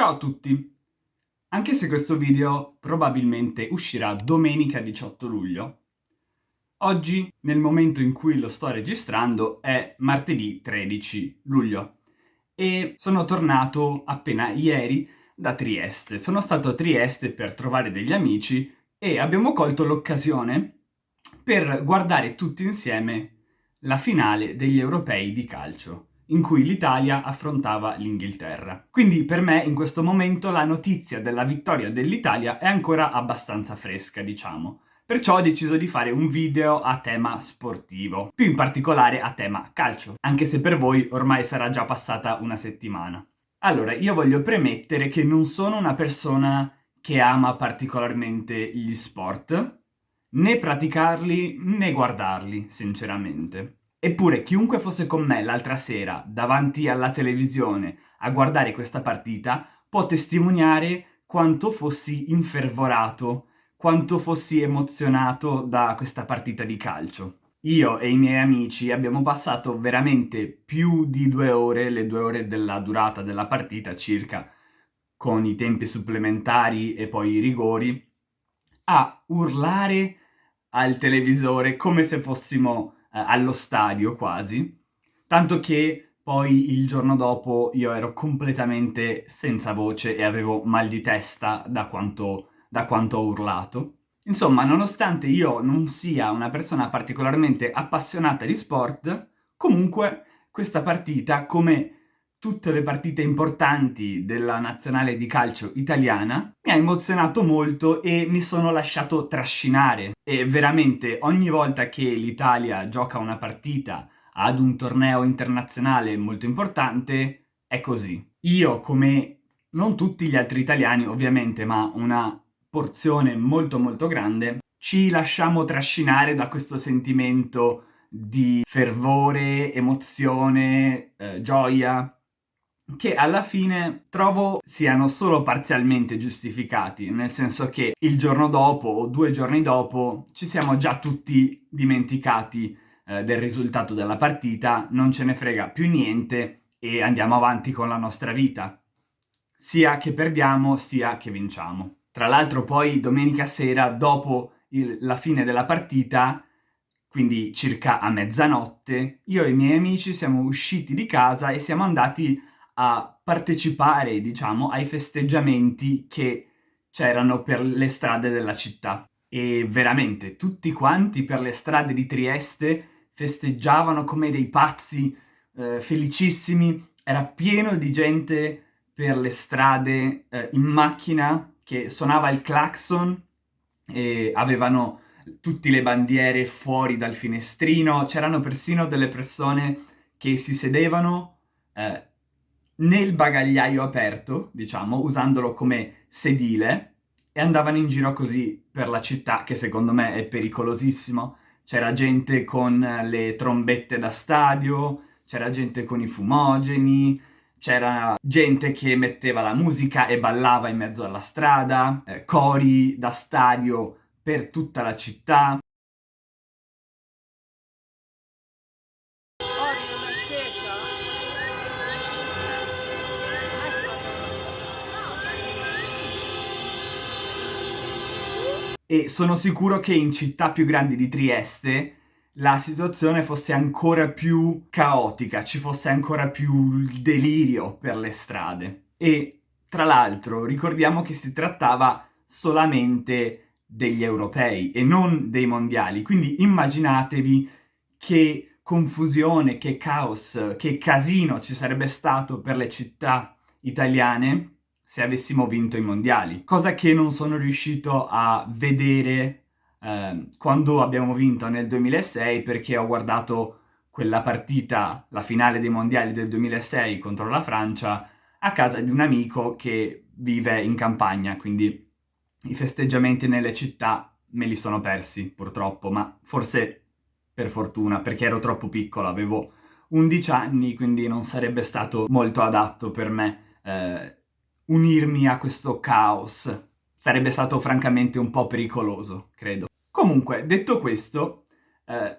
Ciao a tutti! Anche se questo video probabilmente uscirà domenica 18 luglio, oggi, nel momento in cui lo sto registrando, è martedì 13 luglio e sono tornato appena ieri da Trieste. Sono stato a Trieste per trovare degli amici e abbiamo colto l'occasione per guardare tutti insieme la finale degli europei di calcio, in cui l'Italia affrontava l'Inghilterra. Quindi per me in questo momento la notizia della vittoria dell'Italia è ancora abbastanza fresca, diciamo. Perciò ho deciso di fare un video a tema sportivo, più in particolare a tema calcio, anche se per voi ormai sarà già passata una settimana. Allora, io voglio premettere che non sono una persona che ama particolarmente gli sport, né praticarli né guardarli, sinceramente. Eppure chiunque fosse con me l'altra sera davanti alla televisione a guardare questa partita può testimoniare quanto fossi infervorato, quanto fossi emozionato da questa partita di calcio. Io e i miei amici abbiamo passato veramente più di 2 ore, le 2 ore della durata della partita circa, con i tempi supplementari e poi i rigori, a urlare al televisore come se fossimo allo stadio quasi, tanto che poi il giorno dopo io ero completamente senza voce e avevo mal di testa da quanto ho urlato. Insomma, nonostante io non sia una persona particolarmente appassionata di sport, comunque questa partita, come tutte le partite importanti della nazionale di calcio italiana, mi ha emozionato molto e mi sono lasciato trascinare. E veramente ogni volta che l'Italia gioca una partita ad un torneo internazionale molto importante, è così. Io, come non tutti gli altri italiani ovviamente, ma una porzione molto molto grande, ci lasciamo trascinare da questo sentimento di fervore, emozione, gioia, che alla fine trovo siano solo parzialmente giustificati, nel senso che il giorno dopo o 2 giorni dopo ci siamo già tutti dimenticati del risultato della partita, non ce ne frega più niente e andiamo avanti con la nostra vita, sia che perdiamo sia che vinciamo. Tra l'altro poi domenica sera, dopo la fine della partita, quindi circa a mezzanotte, io e i miei amici siamo usciti di casa e siamo andati a partecipare, diciamo, ai festeggiamenti che c'erano per le strade della città. E veramente tutti quanti per le strade di Trieste festeggiavano come dei pazzi, felicissimi. Era pieno di gente per le strade, in macchina, che suonava il clacson e avevano tutte le bandiere fuori dal finestrino. C'erano persino delle persone che si sedevano nel bagagliaio aperto, diciamo, usandolo come sedile, e andavano in giro così per la città, che secondo me è pericolosissimo. C'era gente con le trombette da stadio, c'era gente con i fumogeni, c'era gente che metteva la musica e ballava in mezzo alla strada, cori da stadio per tutta la città. E sono sicuro che in città più grandi di Trieste la situazione fosse ancora più caotica, ci fosse ancora più il delirio per le strade. E tra l'altro ricordiamo che si trattava solamente degli europei e non dei mondiali, quindi immaginatevi che confusione, che caos, che casino ci sarebbe stato per le città italiane se avessimo vinto i mondiali, cosa che non sono riuscito a vedere quando abbiamo vinto nel 2006, perché ho guardato quella partita, la finale dei mondiali del 2006 contro la Francia, a casa di un amico che vive in campagna, quindi i festeggiamenti nelle città me li sono persi, purtroppo, ma forse per fortuna, perché ero troppo piccolo, avevo 11 anni, quindi non sarebbe stato molto adatto per me unirmi a questo caos. Sarebbe stato francamente un po' pericoloso, credo. Comunque, detto questo,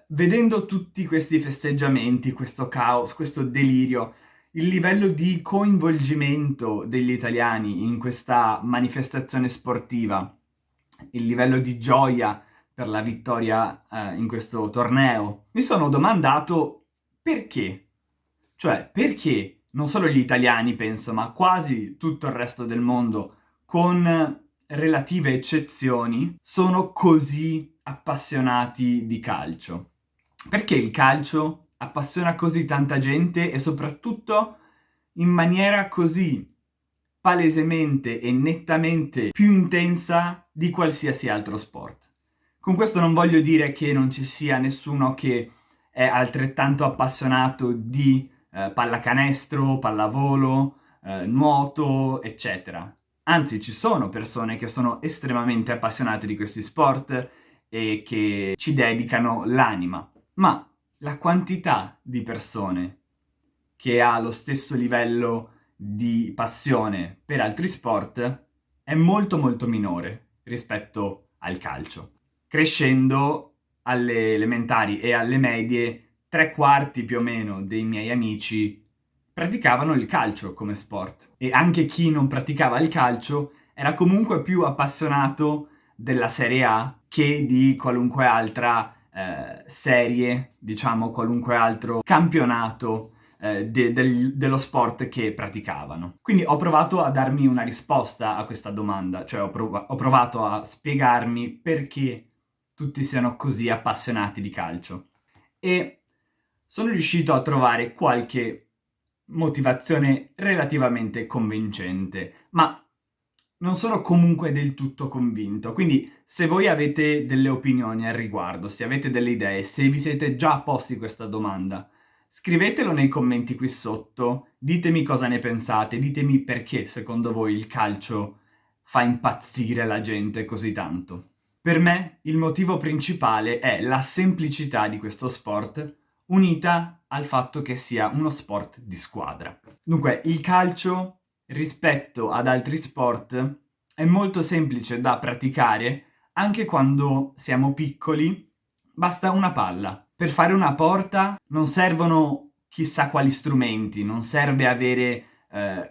vedendo tutti questi festeggiamenti, questo caos, questo delirio, il livello di coinvolgimento degli italiani in questa manifestazione sportiva, il livello di gioia per la vittoria in questo torneo, mi sono domandato perché. Cioè, perché non solo gli italiani, penso, ma quasi tutto il resto del mondo, con relative eccezioni, sono così appassionati di calcio. Perché il calcio appassiona così tanta gente e soprattutto in maniera così palesemente e nettamente più intensa di qualsiasi altro sport. Con questo non voglio dire che non ci sia nessuno che è altrettanto appassionato di pallacanestro, pallavolo, nuoto, eccetera. Anzi, ci sono persone che sono estremamente appassionate di questi sport e che ci dedicano l'anima. Ma la quantità di persone che ha lo stesso livello di passione per altri sport è molto molto minore rispetto al calcio. Crescendo alle elementari e alle medie, 3/4 più o meno dei miei amici praticavano il calcio come sport. E anche chi non praticava il calcio era comunque più appassionato della Serie A che di qualunque altra serie, diciamo qualunque altro campionato dello sport che praticavano. Quindi ho provato a darmi una risposta a questa domanda, cioè ho provato a spiegarmi perché tutti siano così appassionati di calcio. E sono riuscito a trovare qualche motivazione relativamente convincente, ma non sono comunque del tutto convinto. Quindi se voi avete delle opinioni al riguardo, se avete delle idee, se vi siete già posti questa domanda, scrivetelo nei commenti qui sotto, ditemi cosa ne pensate, ditemi perché secondo voi il calcio fa impazzire la gente così tanto. Per me il motivo principale è la semplicità di questo sport, unita al fatto che sia uno sport di squadra. Dunque, il calcio, rispetto ad altri sport, è molto semplice da praticare anche quando siamo piccoli, basta una palla. Per fare una porta non servono chissà quali strumenti, non serve avere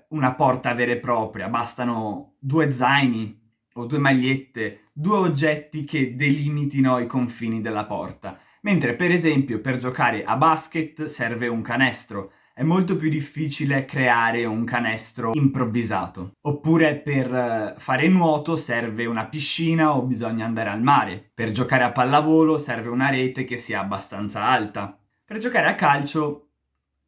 una porta vera e propria, bastano 2 zaini o 2 magliette, 2 oggetti che delimitino i confini della porta. Mentre, per esempio, per giocare a basket serve un canestro. È molto più difficile creare un canestro improvvisato. Oppure per fare nuoto serve una piscina o bisogna andare al mare. Per giocare a pallavolo serve una rete che sia abbastanza alta. Per giocare a calcio,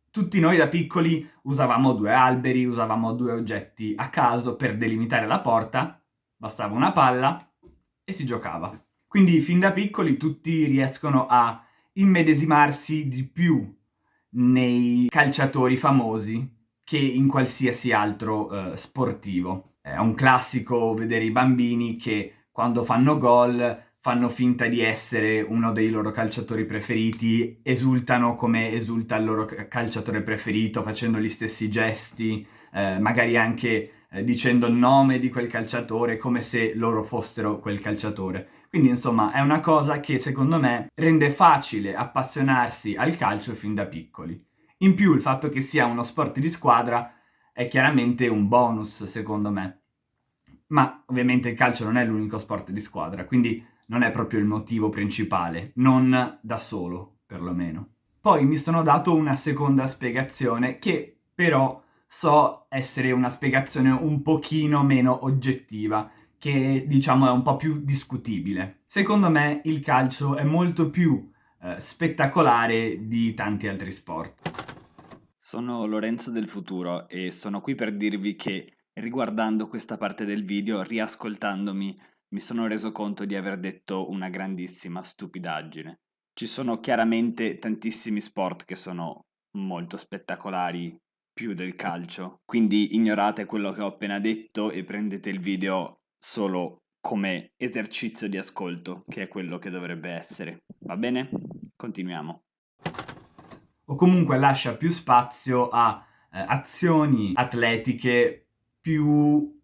tutti noi da piccoli usavamo 2 alberi, usavamo 2 oggetti a caso per delimitare la porta, bastava una palla e si giocava. Quindi fin da piccoli tutti riescono a immedesimarsi di più nei calciatori famosi che in qualsiasi altro sportivo. È un classico vedere i bambini che quando fanno gol fanno finta di essere uno dei loro calciatori preferiti, esultano come esulta il loro calciatore preferito, facendo gli stessi gesti, magari anche dicendo il nome di quel calciatore come se loro fossero quel calciatore. Quindi insomma è una cosa che secondo me rende facile appassionarsi al calcio fin da piccoli. In più il fatto che sia uno sport di squadra è chiaramente un bonus secondo me. Ma ovviamente il calcio non è l'unico sport di squadra, quindi non è proprio il motivo principale, non da solo perlomeno. Poi mi sono dato una seconda spiegazione che però so essere una spiegazione un pochino meno oggettiva, che diciamo è un po' più discutibile. Secondo me il calcio è molto più spettacolare di tanti altri sport. Sono Lorenzo del futuro e sono qui per dirvi che riguardando questa parte del video, riascoltandomi, mi sono reso conto di aver detto una grandissima stupidaggine. Ci sono chiaramente tantissimi sport che sono molto spettacolari, più del calcio, quindi ignorate quello che ho appena detto e prendete il video solo come esercizio di ascolto, che è quello che dovrebbe essere. Va bene? Continuiamo. O comunque lascia più spazio a azioni atletiche più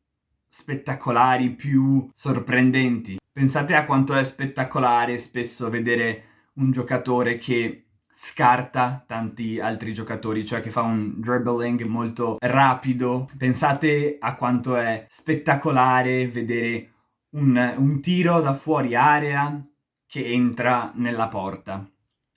spettacolari, più sorprendenti. Pensate a quanto è spettacolare spesso vedere un giocatore che scarta tanti altri giocatori, cioè che fa un dribbling molto rapido. Pensate a quanto è spettacolare vedere un tiro da fuori area che entra nella porta.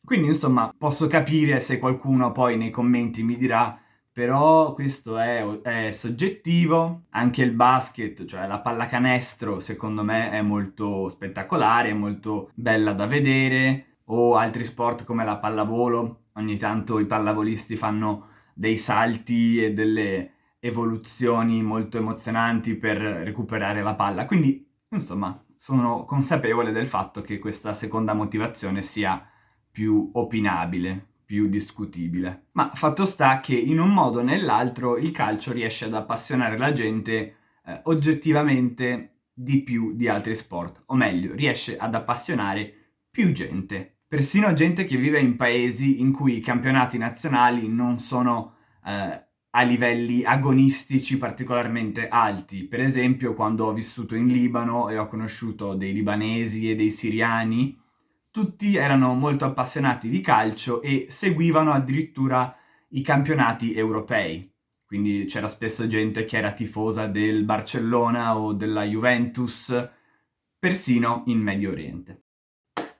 Quindi insomma posso capire se qualcuno poi nei commenti mi dirà però questo è soggettivo, anche il basket, cioè la pallacanestro, secondo me è molto spettacolare, è molto bella da vedere, o altri sport come la pallavolo, ogni tanto i pallavolisti fanno dei salti e delle evoluzioni molto emozionanti per recuperare la palla, quindi insomma sono consapevole del fatto che questa seconda motivazione sia più opinabile, più discutibile. Ma fatto sta che in un modo o nell'altro il calcio riesce ad appassionare la gente oggettivamente di più di altri sport, o meglio, riesce ad appassionare più gente. Persino gente che vive in paesi in cui i campionati nazionali non sono a livelli agonistici particolarmente alti. Per esempio, quando ho vissuto in Libano e ho conosciuto dei libanesi e dei siriani, tutti erano molto appassionati di calcio e seguivano addirittura i campionati europei. Quindi c'era spesso gente che era tifosa del Barcellona o della Juventus, persino in Medio Oriente.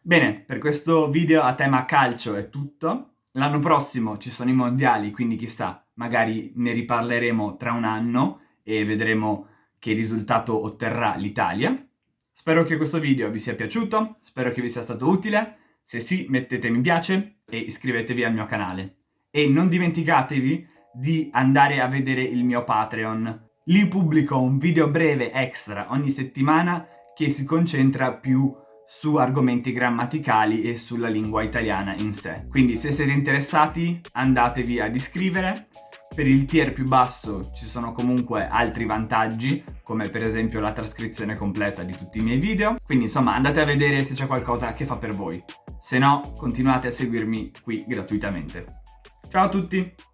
Bene, per questo video a tema calcio è tutto. L'anno prossimo ci sono i mondiali, quindi chissà, magari ne riparleremo tra un anno e vedremo che risultato otterrà l'Italia. Spero che questo video vi sia piaciuto, spero che vi sia stato utile. Se sì, mettete mi piace e iscrivetevi al mio canale. E non dimenticatevi di andare a vedere il mio Patreon. Lì pubblico un video breve extra ogni settimana che si concentra più su argomenti grammaticali e sulla lingua italiana in sé. Quindi se siete interessati andatevi ad iscrivere. Per il tier più basso ci sono comunque altri vantaggi, come per esempio la trascrizione completa di tutti i miei video. Quindi insomma andate a vedere se c'è qualcosa che fa per voi. Se no, continuate a seguirmi qui gratuitamente. Ciao a tutti!